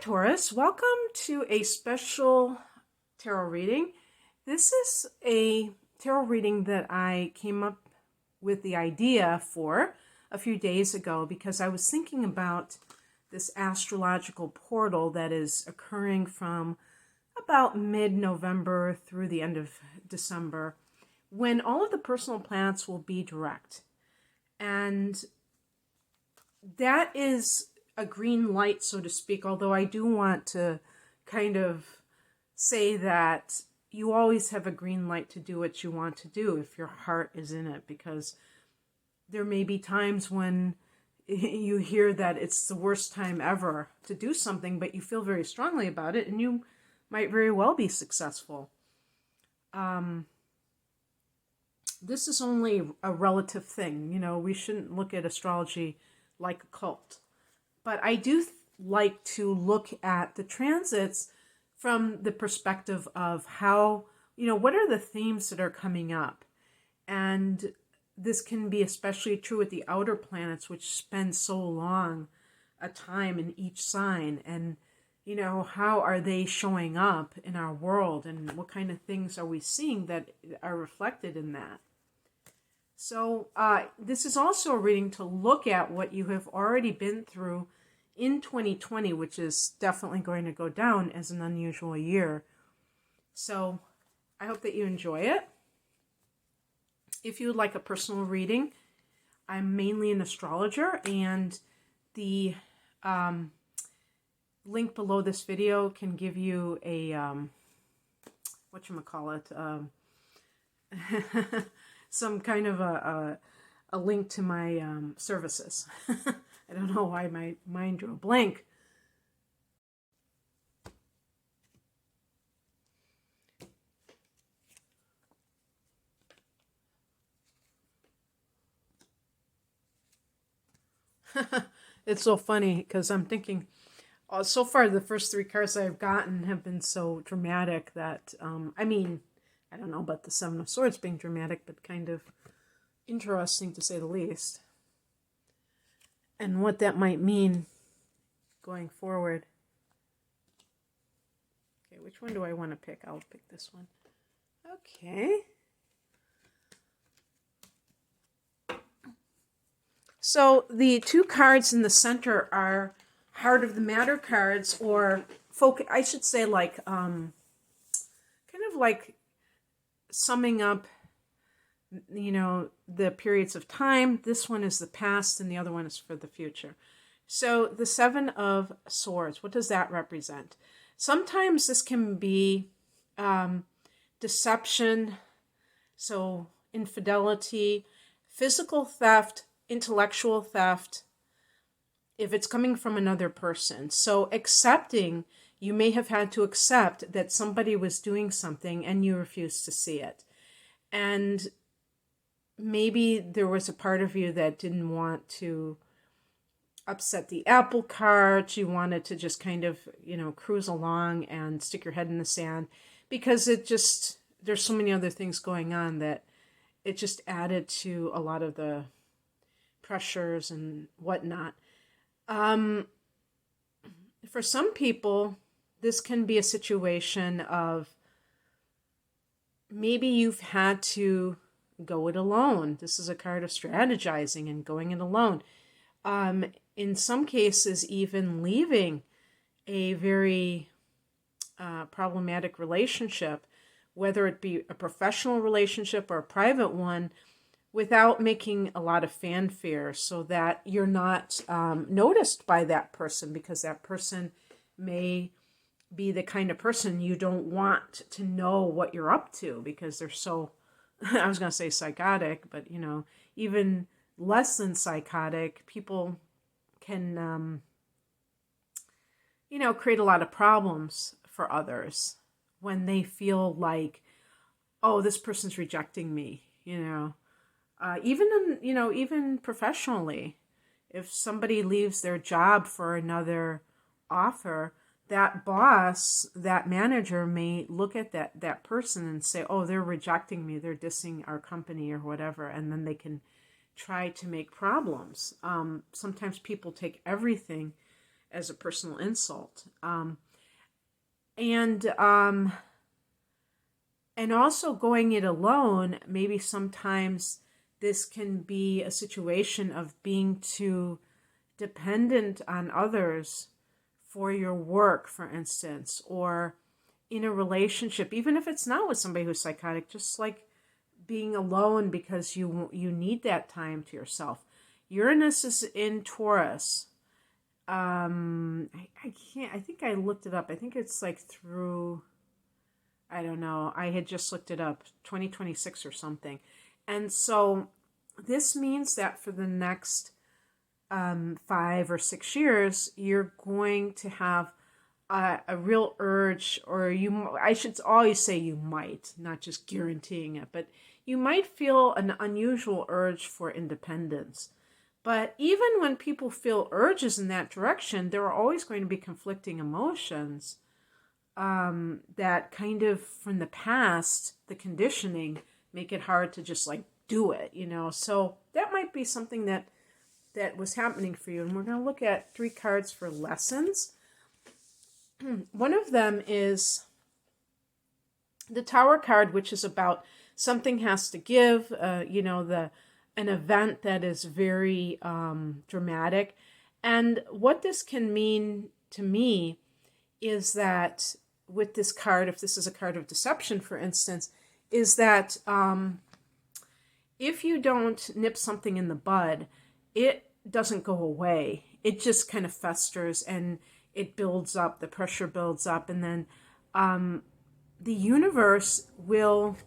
Taurus, welcome to a special tarot reading. This is a tarot reading that I came up with the idea for a few days ago because I was thinking about this astrological portal that is occurring from about mid-November through the end of December, when all of the personal planets will be direct. And that is a green light, so to speak, although I do want to kind of say that you always have a green light to do what you want to do if your heart is in it, because there may be times when you hear that it's the worst time ever to do something, but you feel very strongly about it and you might very well be successful. This is only a relative thing. We shouldn't look at astrology like a cult. But I do like to look at the transits from the perspective of how, what are the themes that are coming up? And this can be especially true with the outer planets, which spend so long a time in each sign. And, how are they showing up in our world? And what kind of things are we seeing that are reflected in that? So this is also a reading to look at what you have already been through in 2020, which is definitely going to go down as an unusual year. So I hope that you enjoy it. If you would like a personal reading, I'm mainly an astrologer, and the link below this video can give you a, some kind of a link to my services. I don't know why my mind drew a blank. It's so funny because I'm thinking, so far the first three cards I've gotten have been so dramatic that, I don't know about the Seven of Swords being dramatic, but kind of interesting to say the least. And what that might mean going forward. Okay, which one do I want to pick? I'll pick this one. Okay. So the two cards in the center are Heart of the Matter cards, or I should say kind of like summing up the periods of time. This one is the past and the other one is for the future. So the Seven of Swords, what does that represent? Sometimes this can be deception, so infidelity, physical theft, intellectual theft, if it's coming from another person. So accepting, you may have had to accept that somebody was doing something and you refused to see it. And maybe there was a part of you that didn't want to upset the apple cart. You wanted to just kind of, cruise along and stick your head in the sand, because there's so many other things going on that it just added to a lot of the pressures and whatnot. For some people, this can be a situation of maybe you've had to go it alone. This is a card of strategizing and going it alone. In some cases, even leaving a very problematic relationship, whether it be a professional relationship or a private one, without making a lot of fanfare, so that you're not noticed by that person, because that person may be the kind of person you don't want to know what you're up to, because they're so, I was going to say psychotic, but even less than psychotic, people can, create a lot of problems for others when they feel like, oh, this person's rejecting me, even professionally, if somebody leaves their job for another offer, that boss, that manager may look at that person and say, oh, they're rejecting me, they're dissing our company or whatever, and then they can try to make problems. Sometimes people take everything as a personal insult. And also going it alone, maybe sometimes this can be a situation of being too dependent on others for your work, for instance, or in a relationship, even if it's not with somebody who's psychotic, just like being alone because you need that time to yourself. Uranus is in Taurus. I can't, I think I looked it up. I think it's like through, I don't know, I had just looked it up, 2026 or something. And so this means that for the next 5 or 6 years, you're going to have a real urge, or I should always say you might, not just guaranteeing it, but you might feel an unusual urge for independence. But even when people feel urges in that direction, there are always going to be conflicting emotions that kind of from the past, the conditioning, make it hard to just like do it, So that might be something that was happening for you. And we're going to look at 3 cards for lessons. One of them is the Tower card, which is about something has to give, an event that is very dramatic. And what this can mean to me is that with this card, if this is a card of deception, for instance, is that if you don't nip something in the bud, it doesn't go away. It just kind of festers and it builds up, the pressure builds up, and then the universe will,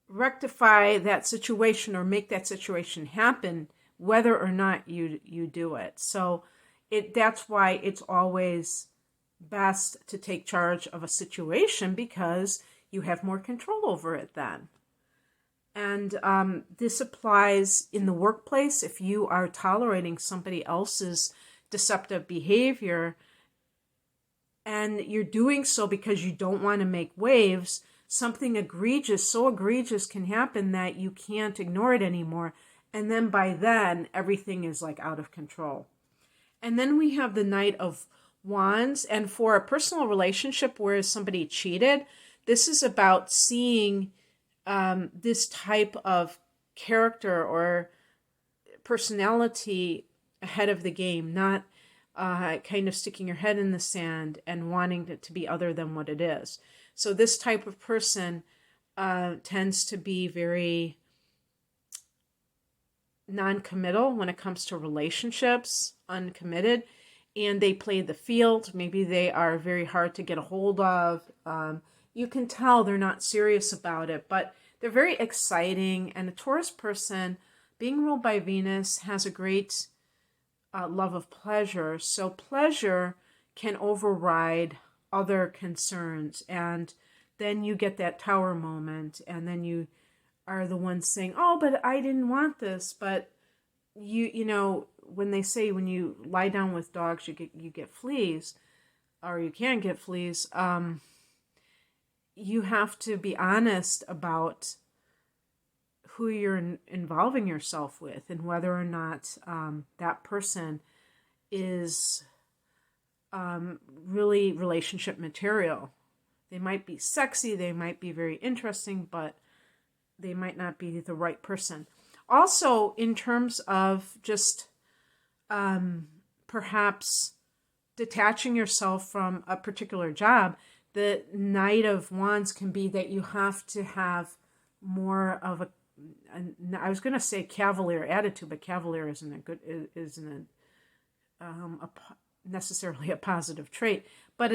rectify that situation or make that situation happen, whether or not you do it. So that's why it's always best to take charge of a situation, because you have more control over it then. And this applies in the workplace. If you are tolerating somebody else's deceptive behavior and you're doing so because you don't want to make waves, something egregious, so egregious can happen that you can't ignore it anymore. And then by then, everything is like out of control. And then we have the Knight of Wands. And for a personal relationship where somebody cheated, this is about seeing this type of character or personality ahead of the game, not kind of sticking your head in the sand and wanting it to be other than what it is. So this type of person tends to be very non-committal when it comes to relationships, uncommitted, and they play the field. Maybe they are very hard to get a hold of. You can tell they're not serious about it, but they're very exciting. And a Taurus person, being ruled by Venus, has a great love of pleasure. So pleasure can override other concerns. And then you get that Tower moment, and then you are the one saying, oh, but I didn't want this. But when they say when you lie down with dogs, you get fleas, or you can get fleas, you have to be honest about who you're involving yourself with and whether or not that person is really relationship material. They might be sexy, they might be very interesting, but they might not be the right person. Also, in terms of just perhaps detaching yourself from a particular job, the Knight of Wands can be that you have to have more of I was going to say cavalier attitude, but cavalier isn't necessarily a positive trait. But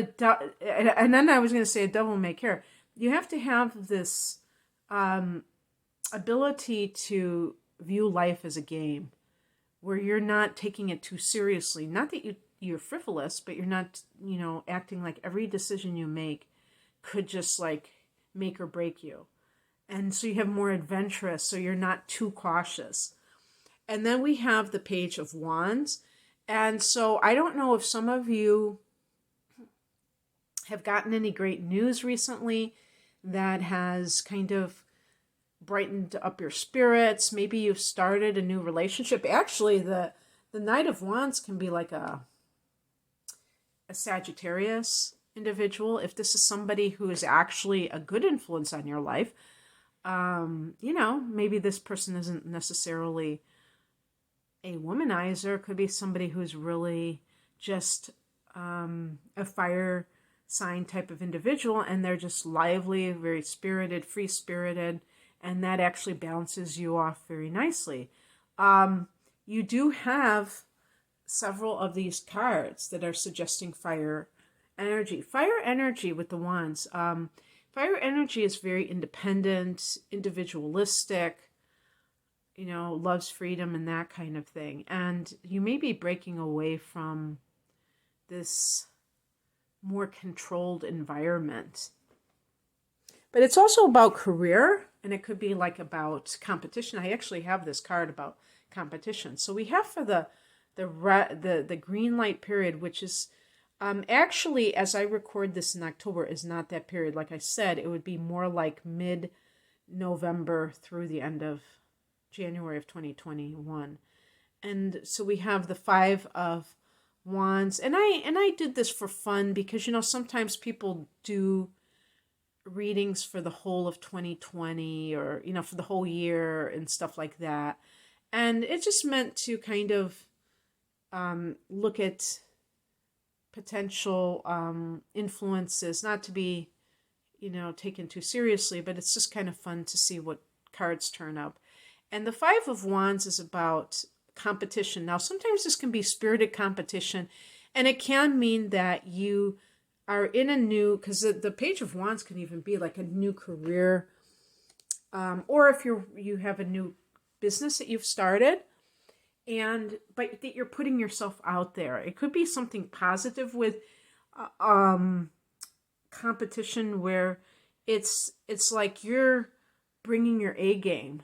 and then I was going to say a devil may care. You have to have this ability to view life as a game, where you're not taking it too seriously. Not that you're frivolous, but you're not, acting like every decision you make could just like make or break you. And so you have more adventurous, so you're not too cautious. And then we have the Page of Wands. And so I don't know if some of you have gotten any great news recently that has kind of brightened up your spirits. Maybe you've started a new relationship. Actually, the The Knight of Wands can be like a Sagittarius individual. If this is somebody who is actually a good influence on your life, maybe this person isn't necessarily a womanizer. It could be somebody who's really just a fire sign type of individual, and they're just lively, very spirited, free-spirited, and that actually balances you off very nicely. You do have several of these cards that are suggesting fire energy. Fire energy with the wands. Fire energy is very independent, individualistic, loves freedom and that kind of thing. And you may be breaking away from this more controlled environment. But it's also about career, and it could be like about competition. I actually have this card about competition. So we have for the green light period, which is actually, as I record this in October, is not that period. Like I said, it would be more like mid-November through the end of January of 2021. And so we have the Five of Wands, and I did this for fun because sometimes people do readings for the whole of 2020 or for the whole year and stuff like that, and it just meant to kind of look at potential influences, not to be taken too seriously, but it's just kind of fun to see what cards turn up. And the Five of Wands is about competition. Now, sometimes this can be spirited competition, and it can mean that you are in a new, because the Page of Wands can even be like a new career, or if you have a new business that you've started, but that you're putting yourself out there. It could be something positive with competition where it's like you're bringing your A game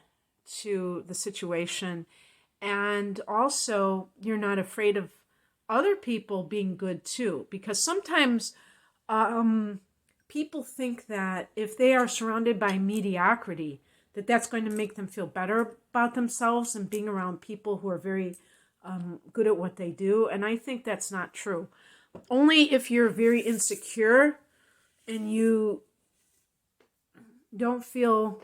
to the situation, and also you're not afraid of other people being good too, because sometimes people think that if they are surrounded by mediocrity, that's going to make them feel better about themselves and being around people who are very good at what they do. And I think that's not true. Only if you're very insecure and you don't feel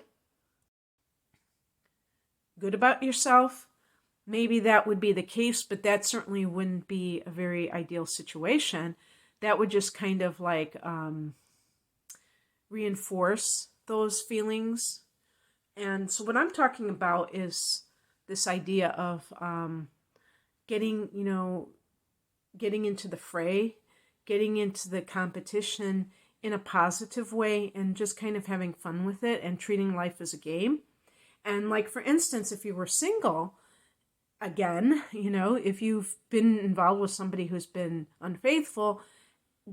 good about yourself, maybe that would be the case, but that certainly wouldn't be a very ideal situation. That would just kind of like reinforce those feelings. And so what I'm talking about is this idea of getting into the fray, getting into the competition in a positive way, and just kind of having fun with it and treating life as a game. And like, for instance, if you were single, again, if you've been involved with somebody who's been unfaithful,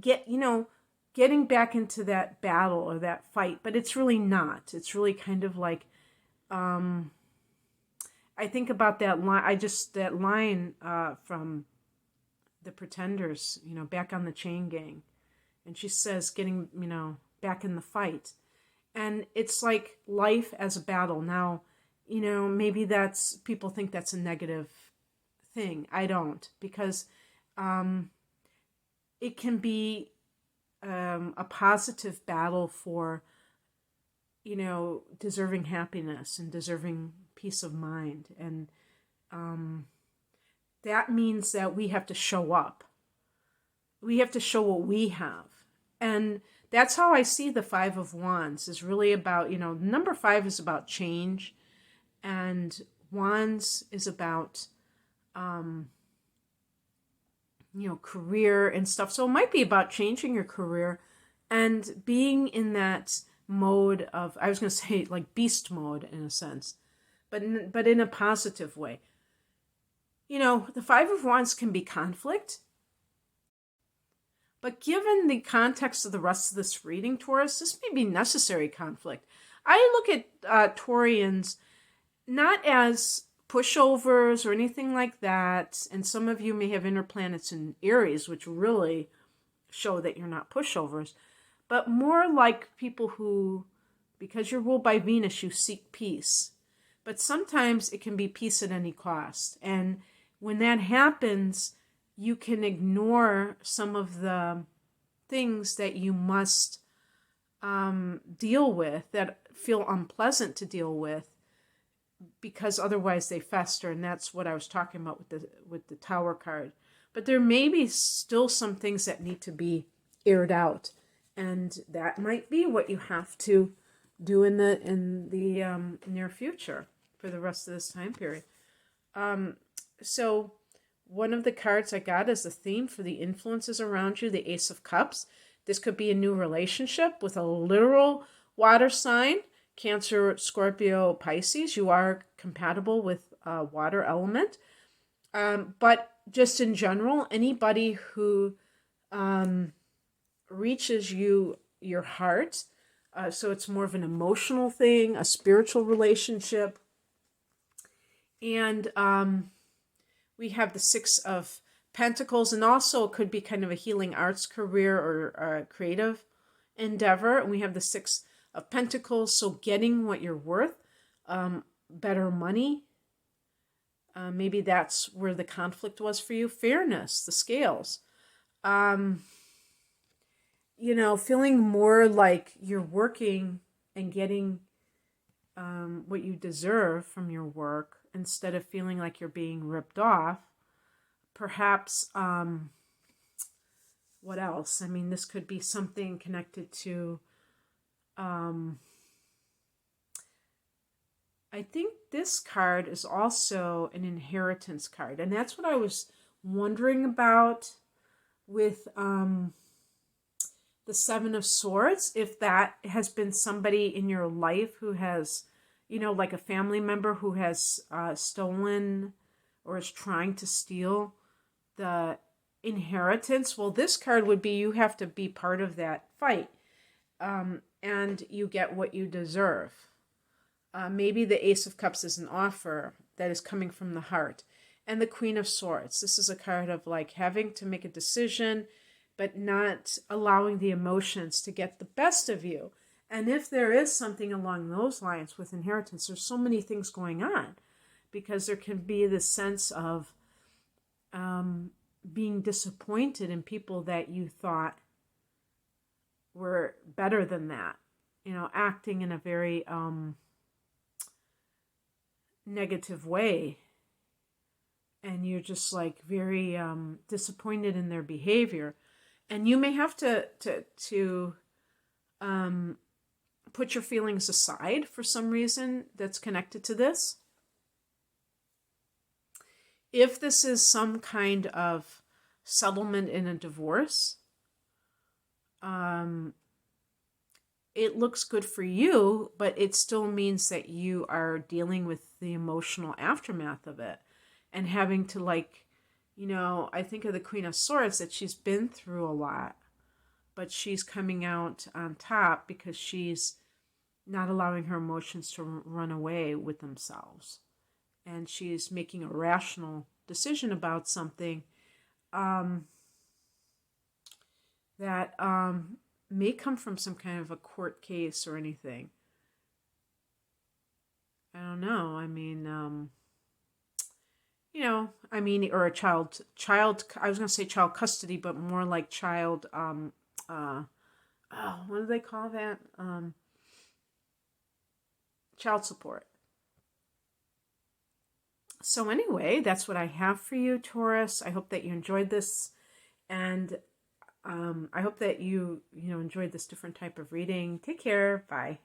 getting back into that battle or that fight, but it's really not. It's really kind of like, I think about that line, from The Pretenders, back on the chain gang. And she says, getting, back in the fight. And it's like life as a battle. Now, maybe people think that's a negative thing. I don't, because it can be a positive battle for, deserving happiness and deserving peace of mind. And that means that we have to show up. We have to show what we have. And that's how I see the Five of Wands is really about, number 5 is about change, and Wands is about, career and stuff. So it might be about changing your career and being in that mode of, I was going to say like beast mode in a sense, but in a positive way. The Five of Wands can be conflict. But given the context of the rest of this reading, Taurus, this may be necessary conflict. I look at Taurians not as pushovers or anything like that, and some of you may have inner planets in Aries, which really show that you're not pushovers, but more like people who, because you're ruled by Venus, you seek peace. But sometimes it can be peace at any cost. And when that happens, you can ignore some of the things that you must deal with that feel unpleasant to deal with, because otherwise they fester, and that's what I was talking about with the Tower card. But there may be still some things that need to be aired out, and that might be what you have to do in the near future for the rest of this time period. So one of the cards I got is the theme for the influences around you, the Ace of Cups. This could be a new relationship with a literal water sign, Cancer, Scorpio, Pisces. You are compatible with water element. But just in general, anybody who reaches your heart, so it's more of an emotional thing, a spiritual relationship. And we have the Six of Pentacles, and also it could be kind of a healing arts career or a creative endeavor. And we have the Six of Pentacles, so getting what you're worth, better money. Maybe that's where the conflict was for you. Fairness, the scales. Feeling more like you're working and getting what you deserve from your work, instead of feeling like you're being ripped off. Perhaps, what else? I mean, this could be something connected to, I think this card is also an inheritance card. And that's what I was wondering about with the Seven of Swords. If that has been somebody in your life who has, like a family member who has stolen or is trying to steal the inheritance. Well, this card would be you have to be part of that fight, and you get what you deserve. Maybe the Ace of Cups is an offer that is coming from the heart. And the Queen of Swords. This is a card of like having to make a decision, but not allowing the emotions to get the best of you. And if there is something along those lines with inheritance, there's so many things going on, because there can be this sense of being disappointed in people that you thought were better than that, acting in a very negative way. And you're just like very disappointed in their behavior. And you may have to put your feelings aside for some reason that's connected to this. If this is some kind of settlement in a divorce, it looks good for you, but it still means that you are dealing with the emotional aftermath of it and having to I think of the Queen of Swords, that she's been through a lot, but she's coming out on top because she's not allowing her emotions to run away with themselves. And she's making a rational decision about something that may come from some kind of a court case or anything. I don't know. I mean, or a child, I was going to say child custody, but more like child, what do they call that? Child support. So anyway, that's what I have for you, Taurus. I hope that you enjoyed this, and I hope that you enjoyed this different type of reading. Take care. Bye.